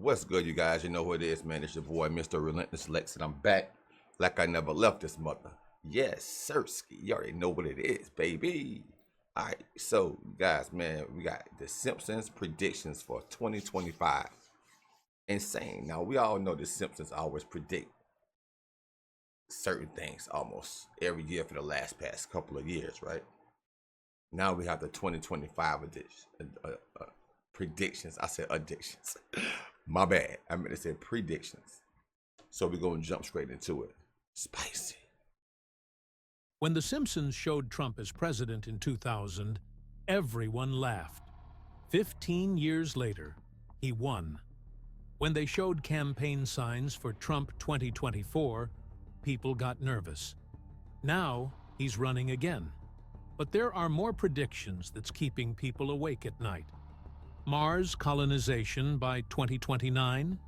What's good, you guys? You know who it is, man. It's your boy, Mr. Relentless Lex, and I'm back like I never left this mother. Yes, Sirski. You already know what it is, baby. All right, so, guys, man, we got the Simpsons predictions for 2025. Insane. Now, we all know the Simpsons always predict certain things almost every year for the past couple of years, right? Now we have the 2025 predictions. I said addictions. My bad. I meant to say predictions. So we're going to jump straight into it. Spicy. When The Simpsons showed Trump as president in 2000, everyone laughed. 15 years later, he won. When they showed campaign signs for Trump 2024, people got nervous. Now, he's running again. But there are more predictions that's keeping people awake at night. Mars colonization by 2029,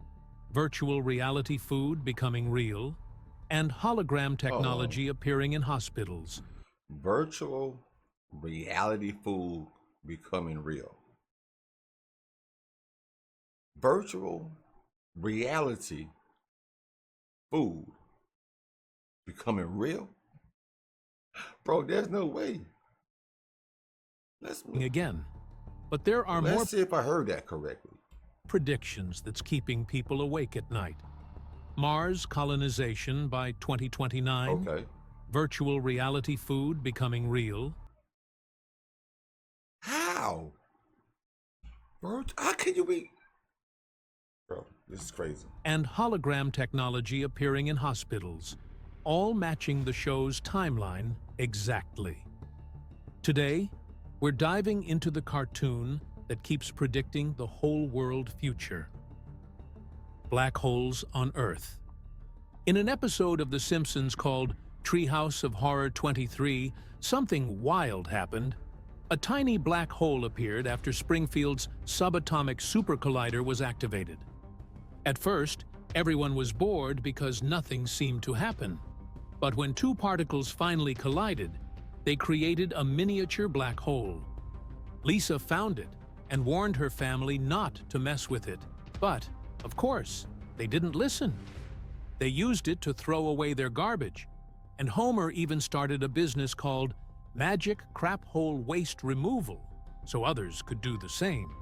virtual reality food becoming real, and hologram technology appearing in hospitals. Virtual reality food becoming real. Virtual reality food becoming real? Bro, there's no way. Let's see if I heard that correctly. Predictions that's keeping people awake at night. Mars colonization by 2029. Okay. Virtual reality food becoming real. How? Bro, how can you be? Bro, this is crazy. And hologram technology appearing in hospitals, all matching the show's timeline exactly. Today, we're diving into the cartoon that keeps predicting the whole world future. Black holes on Earth. In an episode of The Simpsons called Treehouse of Horror 23, something wild happened. A tiny black hole appeared after Springfield's subatomic super collider was activated. At first, everyone was bored because nothing seemed to happen. But when two particles finally collided, they created a miniature black hole. Lisa found it and warned her family not to mess with it. But, of course, they didn't listen. They used it to throw away their garbage. And Homer even started a business called Magic Crap Hole Waste Removal, so others could do the same.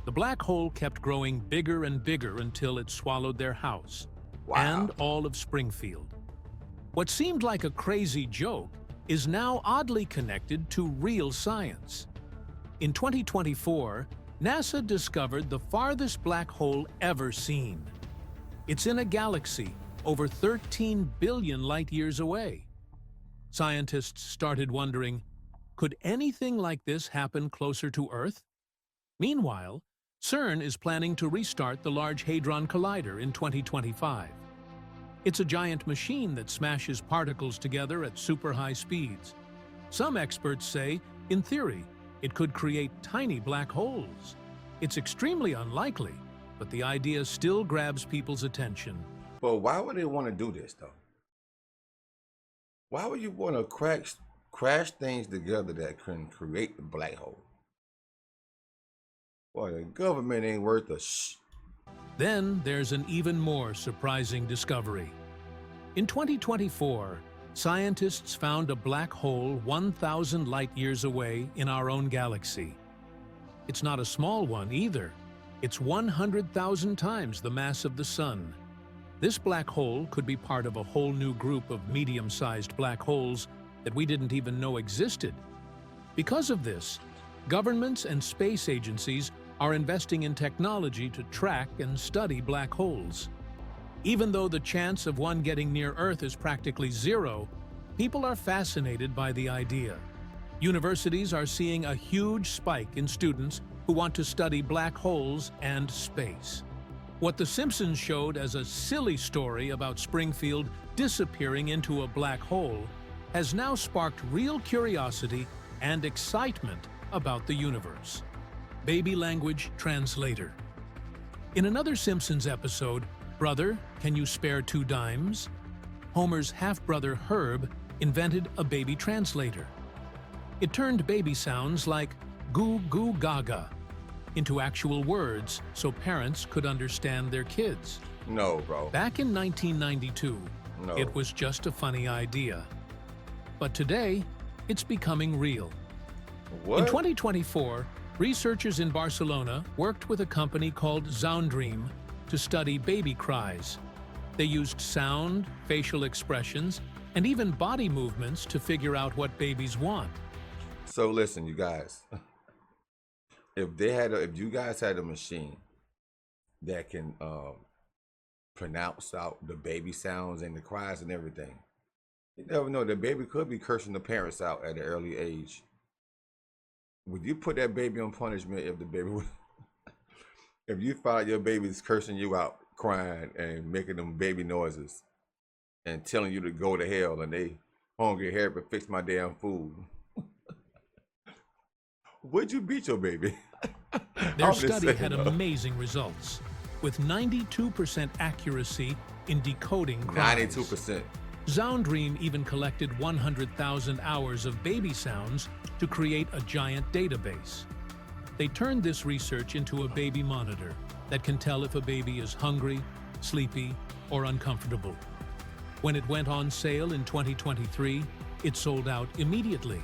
The black hole kept growing bigger and bigger until it swallowed their house. Wow. And all of Springfield. What seemed like a crazy joke is now oddly connected to real science. In 2024, NASA discovered the farthest black hole ever seen. It's in a galaxy over 13 billion light-years away. Scientists started wondering, could anything like this happen closer to Earth? Meanwhile, CERN is planning to restart the Large Hadron Collider in 2025. It's a giant machine that smashes particles together at super high speeds. Some experts say, in theory, it could create tiny black holes. It's extremely unlikely, but the idea still grabs people's attention. But why would they want to do this, though? Why would you want to crash things together that can create the black hole? Boy, the government ain't worth a sh. Then there's an even more surprising discovery. In 2024, scientists found a black hole 1,000 light-years away in our own galaxy. It's not a small one either. It's 100,000 times the mass of the Sun. This black hole could be part of a whole new group of medium-sized black holes that we didn't even know existed. Because of this, governments and space agencies are investing in technology to track and study black holes. Even though the chance of one getting near Earth is practically zero, people are fascinated by the idea. Universities are seeing a huge spike in students who want to study black holes and space. What The Simpsons showed as a silly story about Springfield disappearing into a black hole has now sparked real curiosity and excitement about the universe. Baby language translator. In another Simpsons episode, Brother, can you spare 2 dimes? Homer's half-brother Herb invented a baby translator. It turned baby sounds like goo goo gaga into actual words so parents could understand their kids. No, bro. Back in 1992, No. it was just a funny idea. But today, it's becoming real. What? In 2024, researchers in Barcelona worked with a company called Zoundream to study baby cries. They used sound, facial expressions, and even body movements to figure out what babies want. So listen, you guys. If you guys had a machine that can pronounce out the baby sounds and the cries and everything, you never know, the baby could be cursing the parents out at an early age. Would you put that baby on punishment if the baby was, if you find your baby's cursing you out, crying and making them baby noises and telling you to go to hell and they hungry here but fix my damn food? Would you beat your baby? Their study had amazing results, with 92% accuracy in decoding cries. 92%. Zoundream even collected 100,000 hours of baby sounds to create a giant database. They turned this research into a baby monitor that can tell if a baby is hungry, sleepy, or uncomfortable. When it went on sale in 2023, it sold out immediately.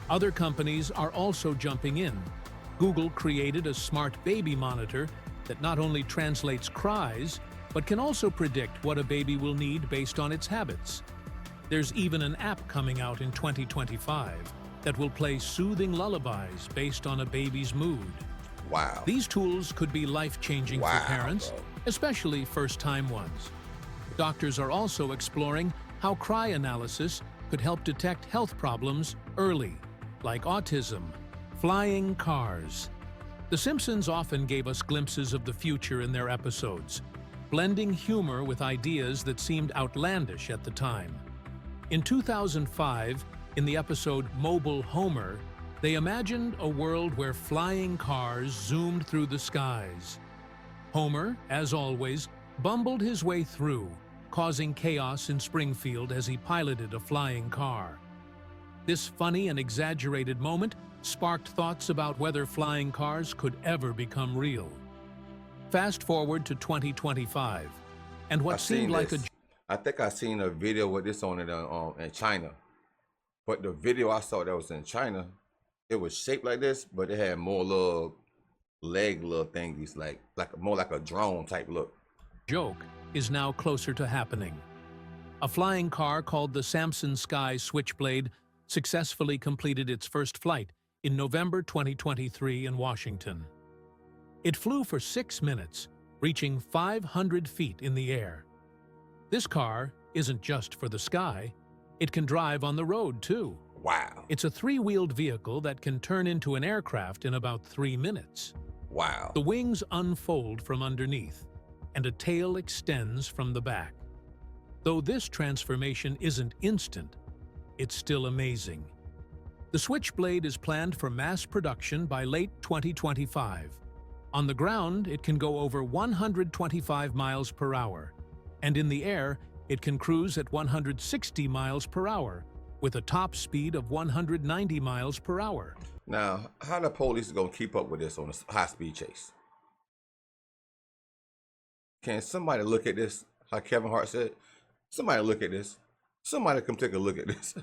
Other companies are also jumping in. Google created a smart baby monitor that not only translates cries, but can also predict what a baby will need based on its habits. There's even an app coming out in 2025 that will play soothing lullabies based on a baby's mood. Wow. These tools could be life-changing for parents, bro. especially first-time ones. Doctors are also exploring how cry analysis could help detect health problems early, like autism, flying cars. The Simpsons often gave us glimpses of the future in their episodes, blending humor with ideas that seemed outlandish at the time. In 2005, in the episode Mobile Homer, they imagined a world where flying cars zoomed through the skies. Homer, as always, bumbled his way through, causing chaos in Springfield as he piloted a flying car. This funny and exaggerated moment sparked thoughts about whether flying cars could ever become real. Fast forward to 2025, and what seemed like I think I seen a video with this on it in China. But the video I saw that was in China, it was shaped like this, but it had more little little thingies, like more like a drone type look. joke is now closer to happening. A flying car called the Samson Sky Switchblade successfully completed its first flight in November 2023 in Washington. It flew for 6 minutes, reaching 500 feet in the air. This car isn't just for the sky, it can drive on the road too. Wow. It's a 3-wheeled vehicle that can turn into an aircraft in about 3 minutes. Wow. The wings unfold from underneath, and a tail extends from the back. Though this transformation isn't instant, it's still amazing. The Switchblade is planned for mass production by late 2025. On the ground, it can go over 125 miles per hour, and in the air, it can cruise at 160 miles per hour, with a top speed of 190 miles per hour. Now, how the police are going to keep up with this on a high-speed chase? Can somebody look at this, like Kevin Hart said? Somebody look at this. Somebody come take a look at this.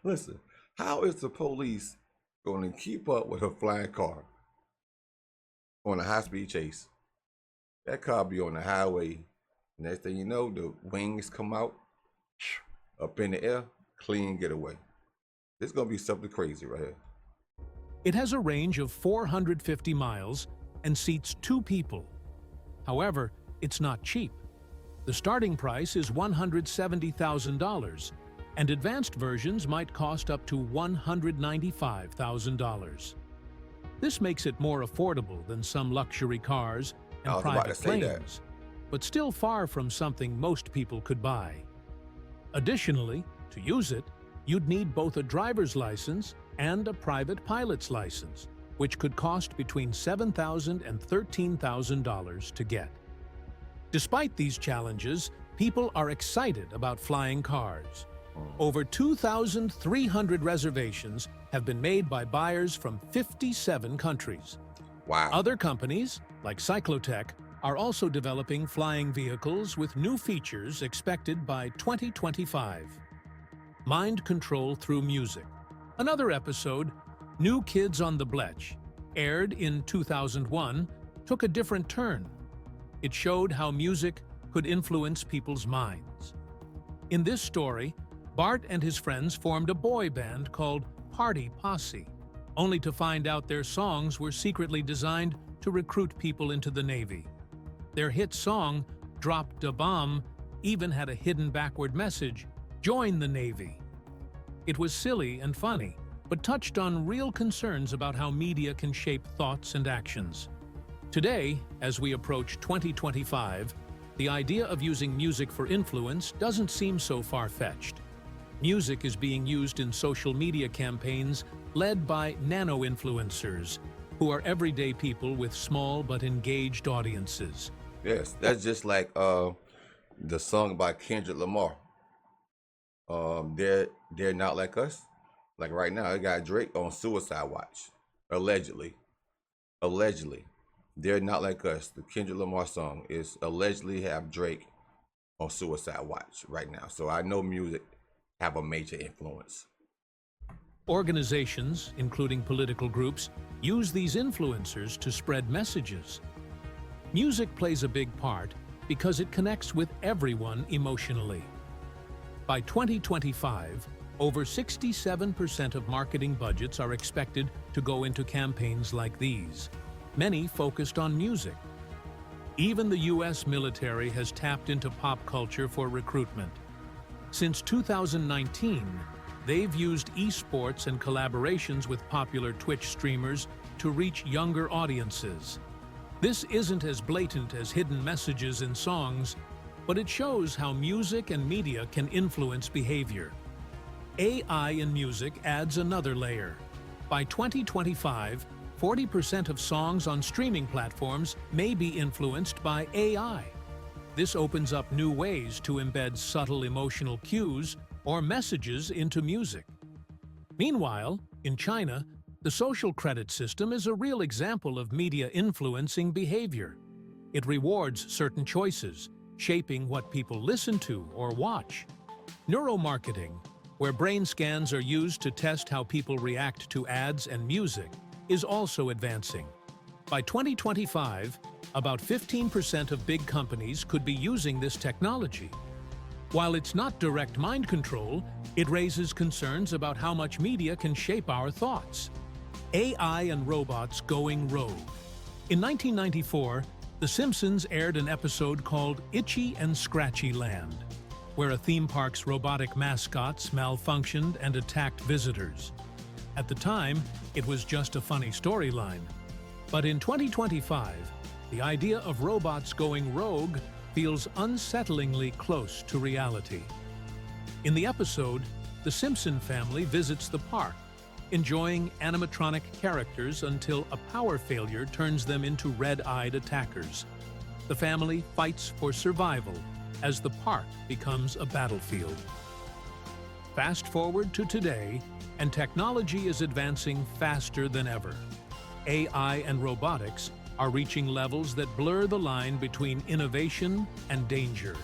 Listen, how is the police going to keep up with a flying car on a high-speed chase? That car be on the highway. Next thing you know, the wings come out, up in the air, clean getaway. This is going to be something crazy right here. It has a range of 450 miles and seats 2 people. However, it's not cheap. The starting price is $170,000, and advanced versions might cost up to $195,000. This makes it more affordable than some luxury cars and private planes, but still far from something most people could buy. Additionally, to use it, you'd need both a driver's license and a private pilot's license, which could cost between $7,000 and $13,000 to get. Despite these challenges, people are excited about flying cars. Over 2,300 reservations have been made by buyers from 57 countries. Wow. Other companies, like Cyclotech, are also developing flying vehicles with new features expected by 2025. Mind control through music. Another episode, New Kids on the Bletch, aired in 2001, took a different turn. It showed how music could influence people's minds. In this story, Bart and his friends formed a boy band called Party Posse, only to find out their songs were secretly designed to recruit people into the Navy. Their hit song, Drop da Bomb, even had a hidden backward message, join the Navy. It was silly and funny, but touched on real concerns about how media can shape thoughts and actions. Today, as we approach 2025, the idea of using music for influence doesn't seem so far-fetched. Music is being used in social media campaigns led by nano-influencers, who are everyday people with small but engaged audiences. Yes, that's just like the song by Kendrick Lamar. They're not like us. Like right now, I got Drake on suicide watch, allegedly. Allegedly, they're not like us. The Kendrick Lamar song is allegedly have Drake on suicide watch right now. So I know music have a major influence. Organizations, including political groups, use these influencers to spread messages. Music plays a big part because it connects with everyone emotionally. By 2025, over 67% of marketing budgets are expected to go into campaigns like these, many focused on music. Even the US military has tapped into pop culture for recruitment. Since 2019, they've used esports and collaborations with popular Twitch streamers to reach younger audiences. This isn't as blatant as hidden messages in songs, but it shows how music and media can influence behavior. AI in music adds another layer. By 2025, 40% of songs on streaming platforms may be influenced by AI. This opens up new ways to embed subtle emotional cues or messages into music. Meanwhile, in China, the social credit system is a real example of media influencing behavior. It rewards certain choices, shaping what people listen to or watch. Neuromarketing, where brain scans are used to test how people react to ads and music, is also advancing. By 2025, about 15% of big companies could be using this technology. While it's not direct mind control, it raises concerns about how much media can shape our thoughts. AI and robots going rogue. In 1994, The Simpsons aired an episode called Itchy and Scratchy Land, where a theme park's robotic mascots malfunctioned and attacked visitors. At the time, it was just a funny storyline. But in 2025, the idea of robots going rogue feels unsettlingly close to reality. In the episode, the Simpson family visits the park, enjoying animatronic characters until a power failure turns them into red-eyed attackers. The family fights for survival as the park becomes a battlefield. Fast forward to today, and technology is advancing faster than ever. AI and robotics are reaching levels that blur the line between innovation and danger.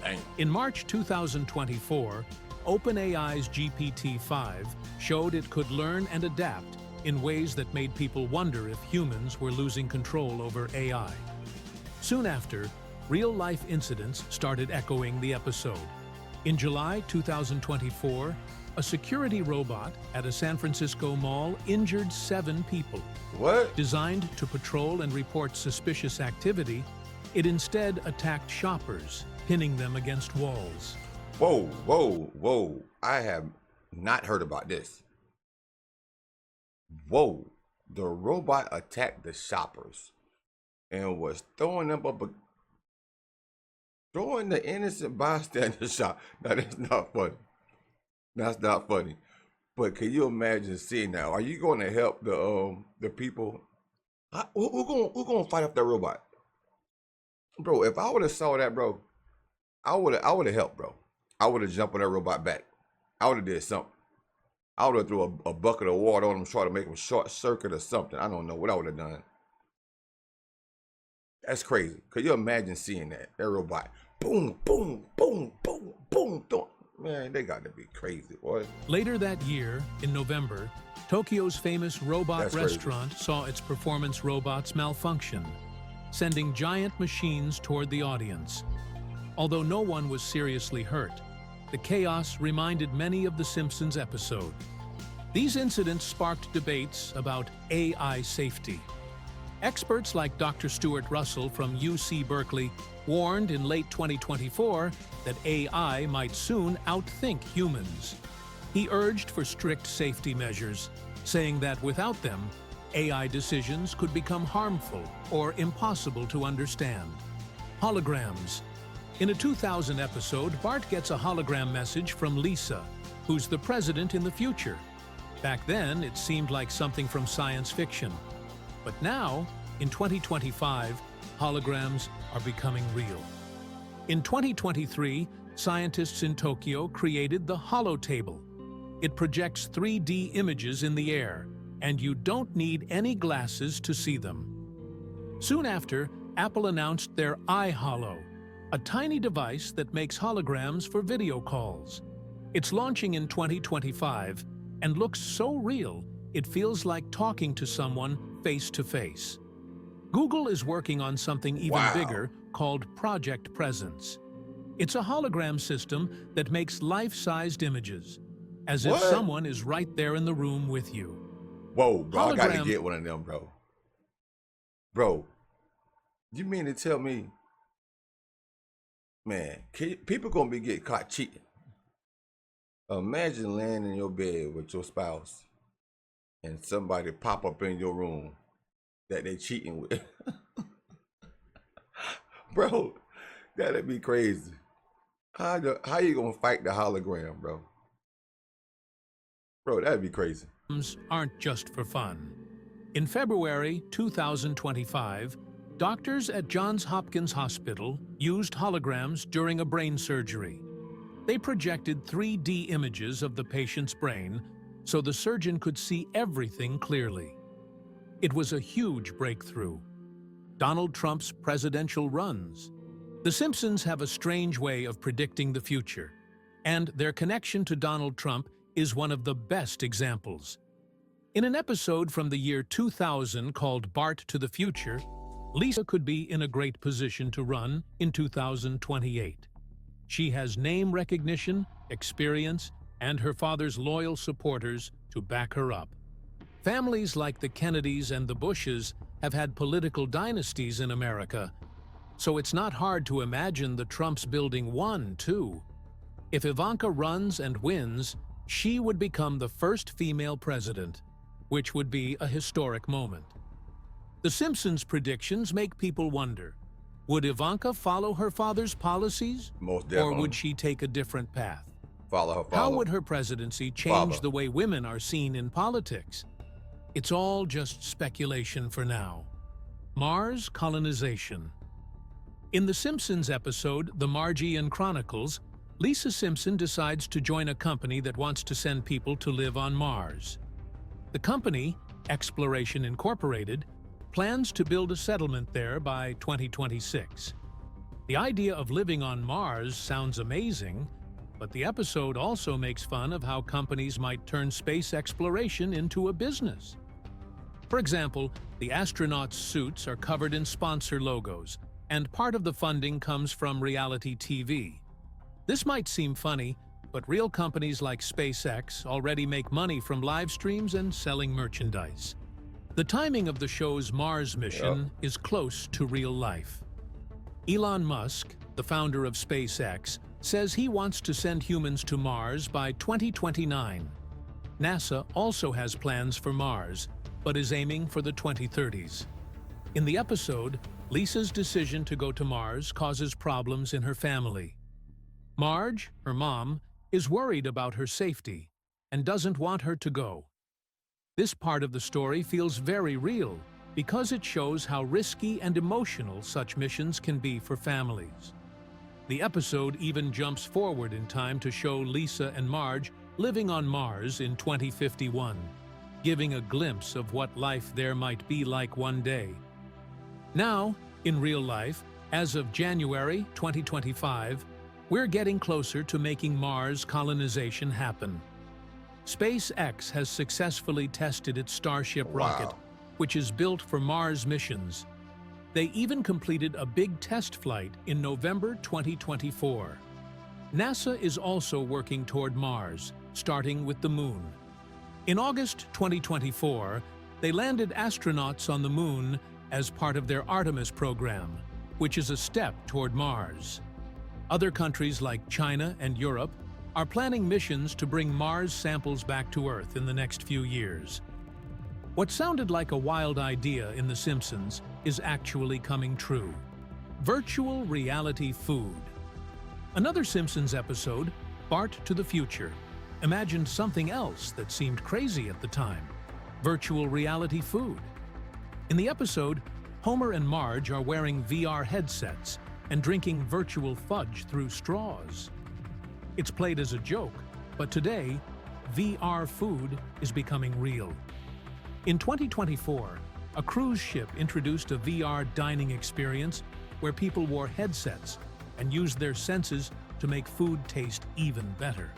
Dang. In March 2024, OpenAI's GPT-5 showed it could learn and adapt in ways that made people wonder if humans were losing control over AI. Soon after, real-life incidents started echoing the episode. In July 2024, a security robot at a San Francisco mall injured 7 people. What? Designed to patrol and report suspicious activity, it instead attacked shoppers, pinning them against walls. Whoa, whoa, whoa. I have not heard about this. Whoa. The robot attacked the shoppers and was throwing them up, throwing the innocent bystander shot. Now, that's not funny. That's not funny. But can you imagine seeing that? Are you going to help the people? Who gonna fight off that robot? Bro, if I would have saw that, bro, I would have helped, bro. I would have jumped on that robot back. I would have did something. I would have threw a bucket of water on him, try to make him short circuit or something. I don't know what I would have done. That's crazy. Could you imagine seeing that? That robot. Boom, boom, boom, boom, boom, boom. Man, they got to be crazy, boy. Later that year, in November, Tokyo's famous robot That's crazy. restaurant saw its performance robots malfunction, sending giant machines toward the audience. Although no one was seriously hurt, the chaos reminded many of the Simpsons episode. These incidents sparked debates about AI safety. Experts like Dr. Stuart Russell from UC Berkeley warned in late 2024 that AI might soon outthink humans. He urged for strict safety measures, saying that without them, AI decisions could become harmful or impossible to understand. Holograms. In a 2000 episode, Bart gets a hologram message from Lisa, who's the president in the future. Back then, it seemed like something from science fiction. But now, in 2025, holograms are becoming real. In 2023, scientists in Tokyo created the Holotable. It projects 3D images in the air, and you don't need any glasses to see them. Soon after, Apple announced their iHolo, a tiny device that makes holograms for video calls. It's launching in 2025 and looks so real, it feels like talking to someone face to face. Google is working on something even bigger called Project Presence. It's a hologram system that makes life-sized images, as if someone is right there in the room with you. Whoa, bro, I gotta get one of them, bro. Bro, you mean to tell me, man, people gonna be getting caught cheating? Imagine laying in your bed with your spouse and somebody pop up in your room that they cheating with. Bro, that'd be crazy. How you gonna fight the hologram, bro? Bro, that'd be crazy. Aren't just for fun. In February 2025, doctors at Johns Hopkins Hospital used holograms during a brain surgery. They projected 3D images of the patient's brain so the surgeon could see everything clearly. It was a huge breakthrough. Donald Trump's presidential runs. The Simpsons have a strange way of predicting the future, and their connection to Donald Trump is one of the best examples. In an episode from the year 2000 called Bart to the Future, Lisa could be in a great position to run in 2028. She has name recognition, experience, and her father's loyal supporters to back her up. Families like the Kennedys and the Bushes have had political dynasties in America, so it's not hard to imagine the Trumps building one, too. If Ivanka runs and wins, she would become the first female president, which would be a historic moment. The Simpsons' predictions make people wonder, would Ivanka follow her father's policies? Most definitely. Or would she take a different path? Follow her father. How would her presidency change the way women are seen in politics? It's all just speculation for now. Mars colonization. In the Simpsons episode, The Margian Chronicles, Lisa Simpson decides to join a company that wants to send people to live on Mars. The company, Exploration Incorporated, plans to build a settlement there by 2026. The idea of living on Mars sounds amazing, but the episode also makes fun of how companies might turn space exploration into a business. For example, the astronauts' suits are covered in sponsor logos, and part of the funding comes from reality TV. This might seem funny, but real companies like SpaceX already make money from live streams and selling merchandise. The timing of the show's Mars mission is close to real life. Elon Musk, the founder of SpaceX, says he wants to send humans to Mars by 2029. NASA also has plans for Mars, but is aiming for the 2030s. In the episode, Lisa's decision to go to Mars causes problems in her family. Marge, her mom, is worried about her safety and doesn't want her to go. This part of the story feels very real because it shows how risky and emotional such missions can be for families. The episode even jumps forward in time to show Lisa and Marge living on Mars in 2051, giving a glimpse of what life there might be like one day. Now, In real life, as of January 2025, we're getting closer to making Mars colonization happen. SpaceX has successfully tested its Starship rocket, which is built for Mars missions. They even completed a big test flight in November 2024. NASA is also working toward Mars, starting with the Moon. In August 2024, they landed astronauts on the Moon as part of their Artemis program, which is a step toward Mars. Other countries like China and Europe are planning missions to bring Mars samples back to Earth in the next few years. What sounded like a wild idea in The Simpsons is actually coming true. Virtual reality food. Another Simpsons episode, Bart to the Future, imagined something else that seemed crazy at the time: virtual reality food. In the episode, Homer and Marge are wearing VR headsets and drinking virtual fudge through straws. It's played as a joke, but today, VR food is becoming real. In 2024, a cruise ship introduced a VR dining experience where people wore headsets and used their senses to make food taste even better.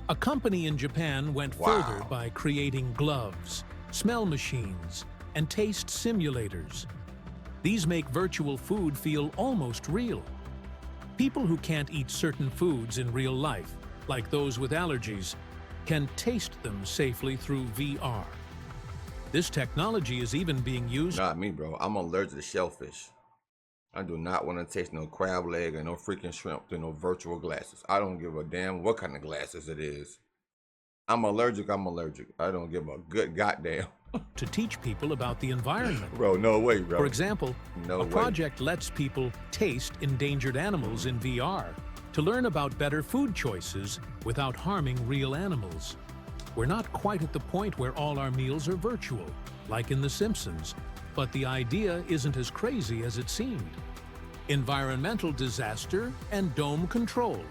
A company in Japan went further by creating gloves, smell machines, and taste simulators. These make virtual food feel almost real. People who can't eat certain foods in real life, like those with allergies, can taste them safely through VR. This technology is even being used— Not me, bro. I'm allergic to shellfish. I do not want to taste no crab leg and no freaking shrimp through no virtual glasses. I don't give a damn what kind of glasses it is. I'm allergic. I don't give a good goddamn. to teach people about the environment. Bro, no way, bro. For example, No a way. project lets people taste endangered animals in VR to learn about better food choices without harming real animals. We're not quite at the point where all our meals are virtual, like in The Simpsons, but the idea isn't as crazy as it seemed. Environmental disaster and dome control.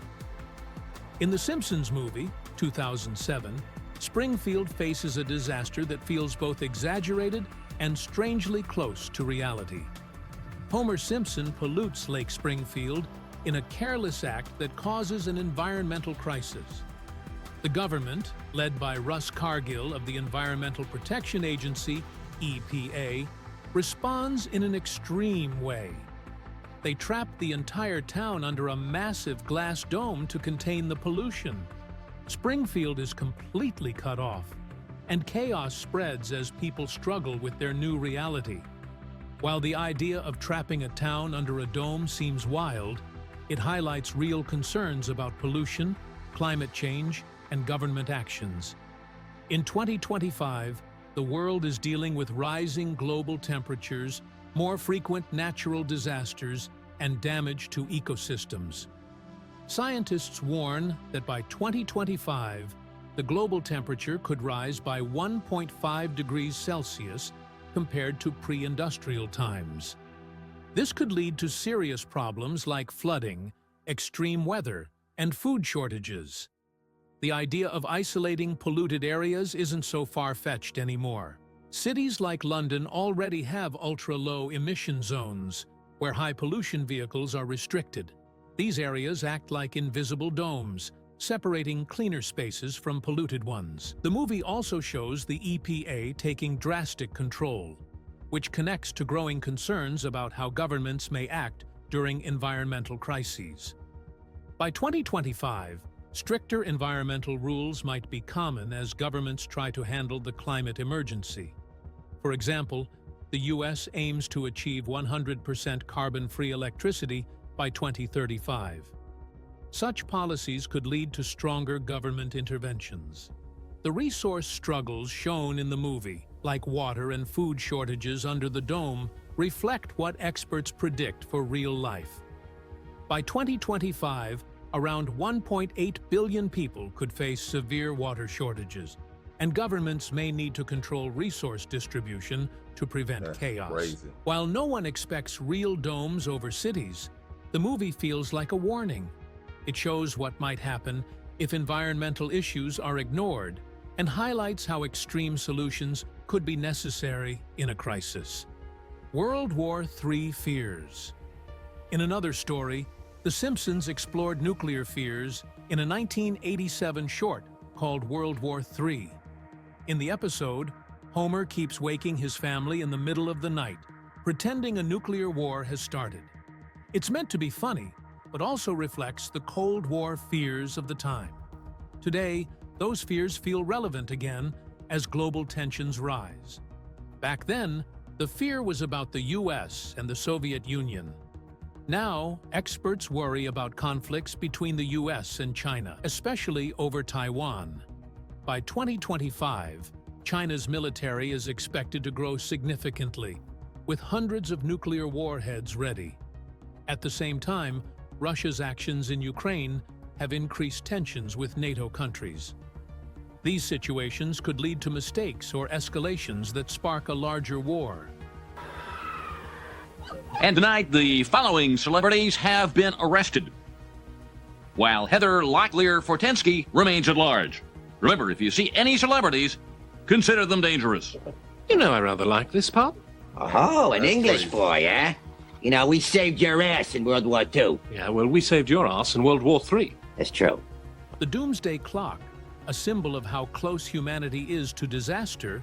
In the Simpsons movie, 2007, Springfield faces a disaster that feels both exaggerated and strangely close to reality. Homer Simpson pollutes Lake Springfield in a careless act that causes an environmental crisis. The government, led by Russ Cargill of the Environmental Protection Agency, EPA, responds in an extreme way. They trap the entire town under a massive glass dome to contain the pollution. Springfield is completely cut off, and chaos spreads as people struggle with their new reality. While the idea of trapping a town under a dome seems wild, it highlights real concerns about pollution, climate change, and government actions. In 2025, the world is dealing with rising global temperatures, more frequent natural disasters, and damage to ecosystems. Scientists warn that by 2025, the global temperature could rise by 1.5 degrees Celsius compared to pre-industrial times. This could lead to serious problems like flooding, extreme weather, and food shortages. The idea of isolating polluted areas isn't so far-fetched anymore. Cities like London already have ultra-low emission zones, where high-pollution vehicles are restricted. These areas act like invisible domes, separating cleaner spaces from polluted ones. The movie also shows the EPA taking drastic control, which connects to growing concerns about how governments may act during environmental crises. By 2025, stricter environmental rules might be common as governments try to handle the climate emergency. For example, the U.S. aims to achieve 100% carbon-free electricity by 2035. Such policies could lead to stronger government interventions. The resource struggles shown in the movie, like water and food shortages under the dome, reflect what experts predict for real life. By 2025, around 1.8 billion people could face severe water shortages, and governments may need to control resource distribution to prevent chaos. Crazy. While no one expects real domes over cities, the movie feels like a warning. It shows what might happen if environmental issues are ignored and highlights how extreme solutions could be necessary in a crisis. World War III fears. In another story, The Simpsons explored nuclear fears in a 1987 short called World War III. In the episode, Homer keeps waking his family in the middle of the night, pretending a nuclear war has started. It's meant to be funny, but also reflects the Cold War fears of the time. Today, those fears feel relevant again as global tensions rise. Back then, the fear was about the US and the Soviet Union. Now, experts worry about conflicts between the US and China, especially over Taiwan. By 2025, China's military is expected to grow significantly, with hundreds of nuclear warheads ready. At the same time, Russia's actions in Ukraine have increased tensions with NATO countries. These situations could lead to mistakes or escalations that spark a larger war. And tonight, the following celebrities have been arrested, while Heather Locklear-Fortensky remains at large. Remember, if you see any celebrities, consider them dangerous. You know I rather like this part. Oh, an English boy, eh? You know, we saved your ass in World War II. Yeah, well, we saved your ass in World War III. That's true. The Doomsday Clock, a symbol of how close humanity is to disaster,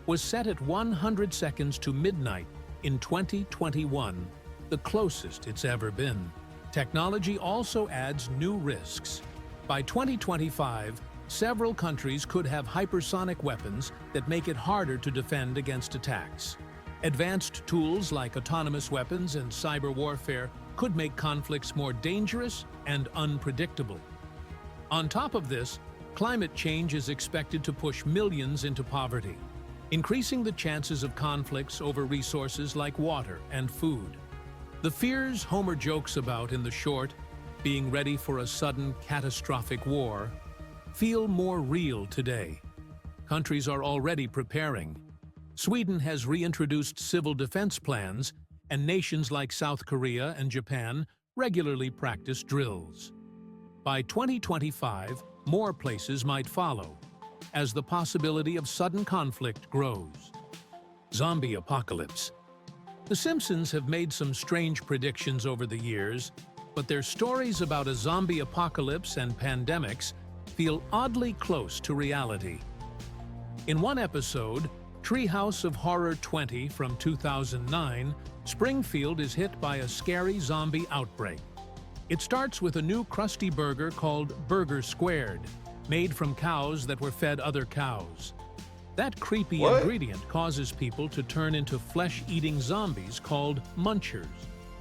was set at 100 seconds to midnight in 2021, the closest it's ever been. Technology also adds new risks. By 2025, several countries could have hypersonic weapons that make it harder to defend against attacks. Advanced tools like autonomous weapons and cyber warfare could make conflicts more dangerous and unpredictable. On top of this, climate change is expected to push millions into poverty, increasing the chances of conflicts over resources like water and food. The fears Homer jokes about in the short, being ready for a sudden catastrophic war, feel more real today. Countries are already preparing. Sweden has reintroduced civil defense plans, and nations like South Korea and Japan regularly practice drills. By 2025, more places might follow, as the possibility of sudden conflict grows. Zombie apocalypse. The Simpsons have made some strange predictions over the years, but their stories about a zombie apocalypse and pandemics feel oddly close to reality. In one episode, Treehouse of Horror 20 from 2009, Springfield is hit by a scary zombie outbreak. It starts with a new crusty burger called Burger Squared, made from cows that were fed other cows. That creepy ingredient causes people to turn into flesh-eating zombies called munchers.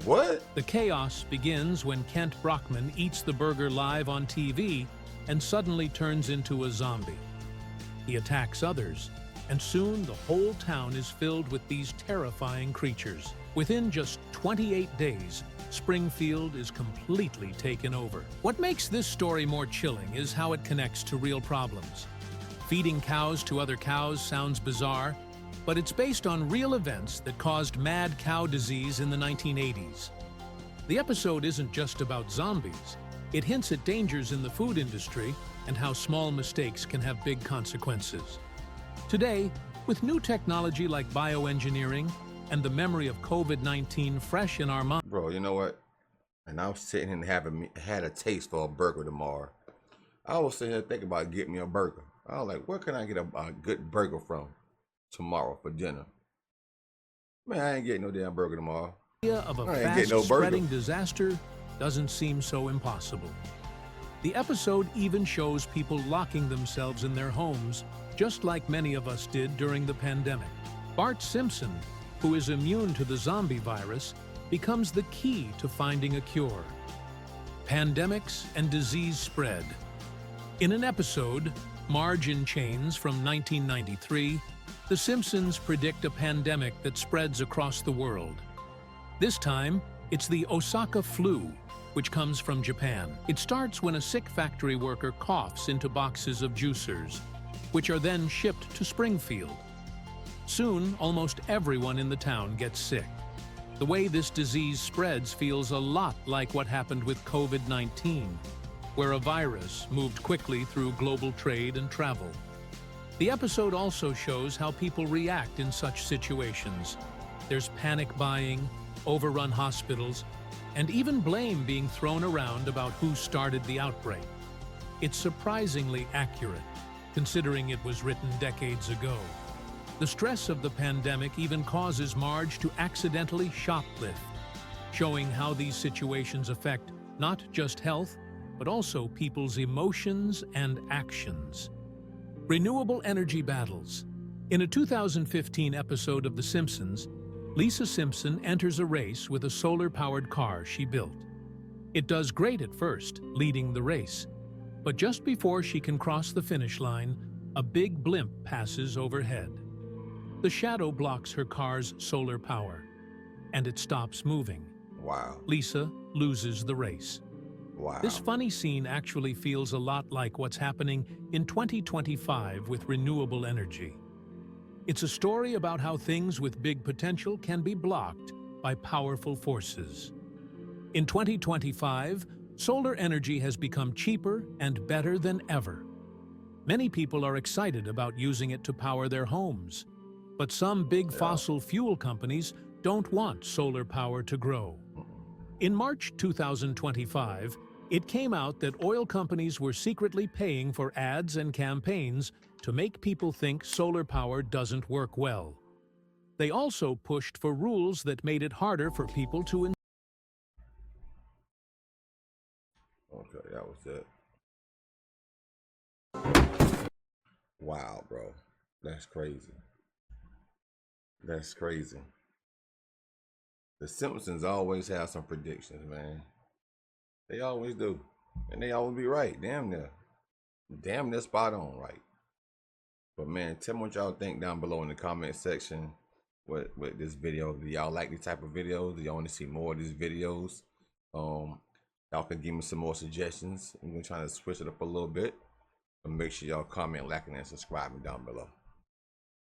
What? The chaos begins when Kent Brockman eats the burger live on TV and suddenly turns into a zombie. He attacks others, and soon the whole town is filled with these terrifying creatures. Within just 28 days, Springfield is completely taken over. What makes this story more chilling is how it connects to real problems. Feeding cows to other cows sounds bizarre, but it's based on real events that caused mad cow disease in the 1980s. The episode isn't just about zombies. It hints at dangers in the food industry and how small mistakes can have big consequences. Today, with new technology like bioengineering and the memory of COVID-19 fresh in our minds. Bro, you know what? And I was sitting and had a taste for a burger tomorrow. I was sitting here thinking about getting me a burger. I was like, where can I get a good burger from tomorrow for dinner? Man, I ain't getting no damn burger tomorrow. The idea of a fast-spreading disaster doesn't seem so impossible. The episode even shows people locking themselves in their homes, just like many of us did during the pandemic. Bart Simpson, who is immune to the zombie virus, becomes the key to finding a cure. Pandemics and disease spread. In an episode, Marge in Chains from 1993, The Simpsons predict a pandemic that spreads across the world. This time, it's the Osaka flu, which comes from Japan. It starts when a sick factory worker coughs into boxes of juicers, which are then shipped to Springfield. Soon, almost everyone in the town gets sick. The way this disease spreads feels a lot like what happened with COVID-19, where a virus moved quickly through global trade and travel. The episode also shows how people react in such situations. There's panic buying, overrun hospitals, and even blame being thrown around about who started the outbreak. It's surprisingly accurate, considering it was written decades ago. The stress of the pandemic even causes Marge to accidentally shoplift, showing how these situations affect not just health, but also people's emotions and actions. Renewable energy battles. In a 2015 episode of The Simpsons, Lisa Simpson enters a race with a solar-powered car she built. It does great at first, leading the race. But just before she can cross the finish line, a big blimp passes overhead. The shadow blocks her car's solar power, and it stops moving. Wow. Lisa loses the race. Wow. This funny scene actually feels a lot like what's happening in 2025 with renewable energy. It's a story about how things with big potential can be blocked by powerful forces. In 2025, solar energy has become cheaper and better than ever. Many people are excited about using it to power their homes, but some big fossil fuel companies don't want solar power to grow. In March 2025, it came out that oil companies were secretly paying for ads and campaigns to make people think solar power doesn't work well. They also pushed for rules that made it harder for people to Okay, that was it. Wow, bro. That's crazy. That's crazy. The Simpsons always have some predictions, man. They always do. And they always be right. Damn near. Damn near spot on right. But man, tell me what y'all think down below in the comment section with this video. Do y'all like these type of videos? Do y'all want to see more of these videos? Y'all can give me some more suggestions. I'm gonna try to switch it up a little bit. And make sure y'all comment, liking, and subscribing down below.